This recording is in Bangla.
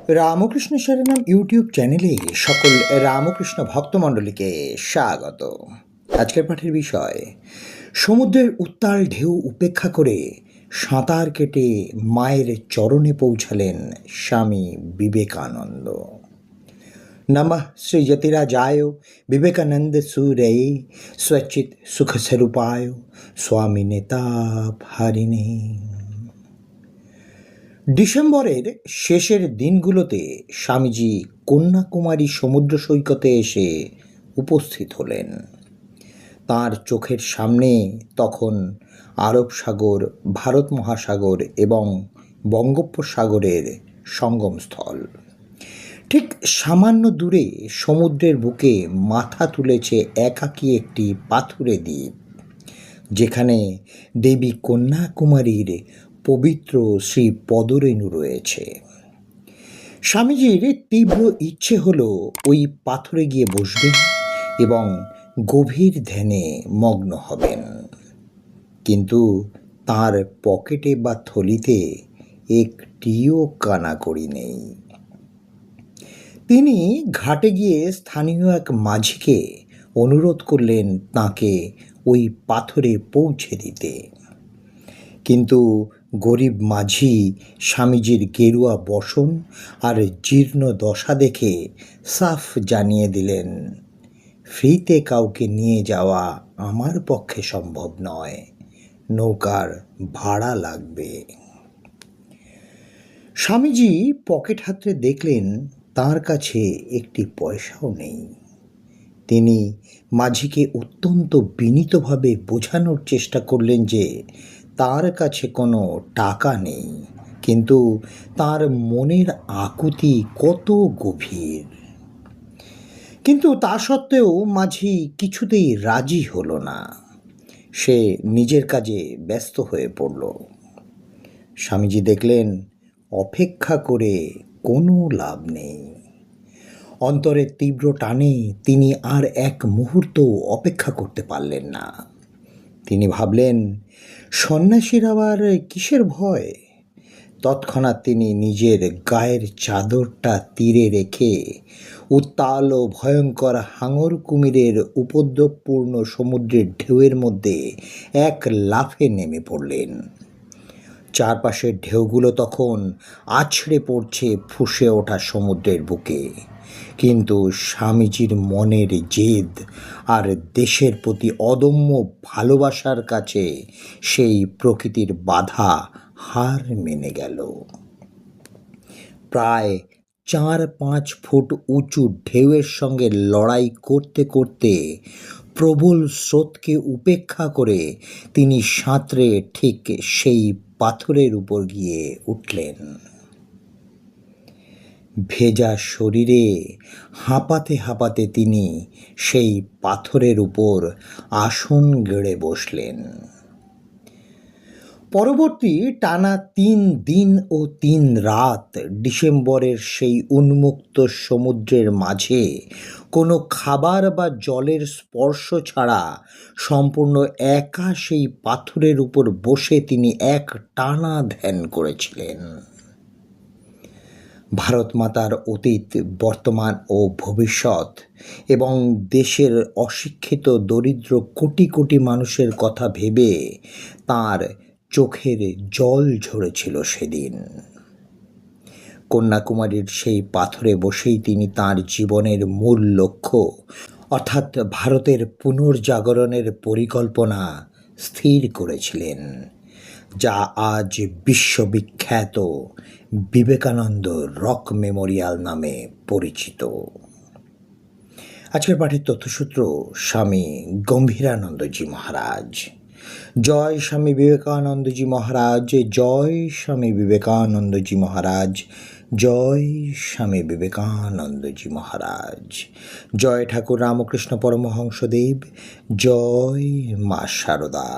রামকৃষ্ণ শরণম ইউটিউব চ্যানেলে সকল রামকৃষ্ণ ভক্তমণ্ডলীকে স্বাগত। আজকের পাঠের বিষয় সমুদ্রের উত্তাল ঢেউ উপেক্ষা করে সাঁতার কেটে মায়ের চরণে পৌঁছালেন স্বামী বিবেকানন্দ। নমঃ শ্রী যতিরাজায় বিবেকানন্দ সুরয়ে স্বচ্চিত সুখস্বরূপায় স্বামী নেতাভারিণে। ডিসেম্বরের শেষের দিনগুলোতে স্বামীজি কন্যাকুমারী সমুদ্র সৈকতে এসে উপস্থিত হলেন। তাঁর চোখের সামনে তখন আরব সাগর, ভারত মহাসাগর এবং বঙ্গোপসাগরের সঙ্গমস্থল। ঠিক সামান্য দূরে সমুদ্রের বুকে মাথা তুলেছে একাকী একটি পাথুরে দ্বীপ, যেখানে দেবী কন্যাকুমারীর পবিত্র শ্রী পদরেণু রয়েছে। স্বামীজির তীব্র ইচ্ছে হলো ওই পাথরে গিয়ে বসবেন এবং গভীর ধ্যানে মগ্ন হবেন, কিন্তু তার পকেটে বা থলিতে একটিও কানাকড়ি নেই। তিনি ঘাটে গিয়ে স্থানীয় এক মাঝিকে অনুরোধ করলেন তাঁকে ওই পাথরে পৌঁছে দিতে, কিন্তু গরিব মাঝি স্বামীজির গেরুয়া বসন আর জীর্ণ দশা দেখে সাফ জানিয়ে দিলেন, ফ্রিতে কাউকে নিয়ে যাওয়া আমার পক্ষে সম্ভব নয়, নৌকার ভাড়া লাগবে। স্বামীজি পকেট হাতড়ে দেখলেন তাঁর কাছে একটি পয়সাও নেই। তিনি মাঝিকে অত্যন্ত বিনীতভাবে বোঝানোর চেষ্টা করলেন যে তার কাছে কোনো টাকা নেই, কিন্তু তার মনের আকুতি কত গভীর। কিন্তু তা সত্ত্বেও মাঝি কিছুতেই রাজি হলো না। সে নিজের কাজে ব্যস্ত হয়ে পড়ল। স্বামীজি দেখলেন অপেক্ষা করে কোনো লাভ নেই। অন্তরের তীব্র টানে তিনি আর এক মুহূর্ত অপেক্ষা করতে পারলেন না। তিনি ভাবলেন, সন্ন্যাসীর আবার কিসের ভয়? তৎক্ষণাৎ তিনি নিজের গায়ের চাদরটা তীরে রেখে উত্তাল ও ভয়ঙ্কর হাঙর কুমিরের উপদ্রবপূর্ণ সমুদ্রের ঢেউয়ের মধ্যে এক লাফে নেমে পড়লেন। চারপাশের ঢেউগুলো তখন আছড়ে পড়ছে ফুঁসে ওঠা সমুদ্রের বুকে, কিন্তু স্বামীজির মনের জেদ আর দেশের প্রতি অদম্য ভালোবাসার কাছে সেই প্রকৃতির বাধা হার মেনে গেল। প্রায় 4-5 ফুট উঁচু ঢেউয়ের সঙ্গে লড়াই করতে করতে প্রবল স্রোতকে উপেক্ষা করে তিনি সাঁতরে ঠিক সেই পাথরের উপর গিয়ে উঠলেন। ভেজা শরীরে হাঁপাতে হাঁপাতে তিনি সেই পাথরের উপর আসন গেড়ে বসলেন। পরবর্তী টানা 3 দিন ও 3 রাত ডিসেম্বরের সেই উন্মুক্ত সমুদ্রের মাঝে কোনো খাবার বা জলের স্পর্শ ছাড়া সম্পূর্ণ একা সেই পাথরের উপর বসে তিনি এক টানা ধ্যান করেছিলেন। ভারত মাতার অতীত, বর্তমান ও ভবিষ্যৎ এবং দেশের অশিক্ষিত দরিদ্র কোটি কোটি মানুষের কথা ভেবে তাঁর চোখের জল ঝরেছিল সেদিন। কন্যাকুমারীর সেই পাথরে বসেই তিনি তাঁর জীবনের মূল লক্ষ্য অর্থাৎ ভারতের পুনর্জাগরণের পরিকল্পনা স্থির করেছিলেন, যা আজ বিশ্ববিখ্যাত বিবেকানন্দ রক মেমোরিয়াল নামে পরিচিত। আজকের পাঠের তথ্যসূত্র স্বামী গম্ভীরানন্দজি মহারাজ। জয় স্বামী বিবেকানন্দজি মহারাজ, জয় স্বামী বিবেকানন্দজি মহারাজ, জয় স্বামী বিবেকানন্দজি মহারাজ। জয় ঠাকুর রামকৃষ্ণ পরমহংসদেব, জয় মা শারদা।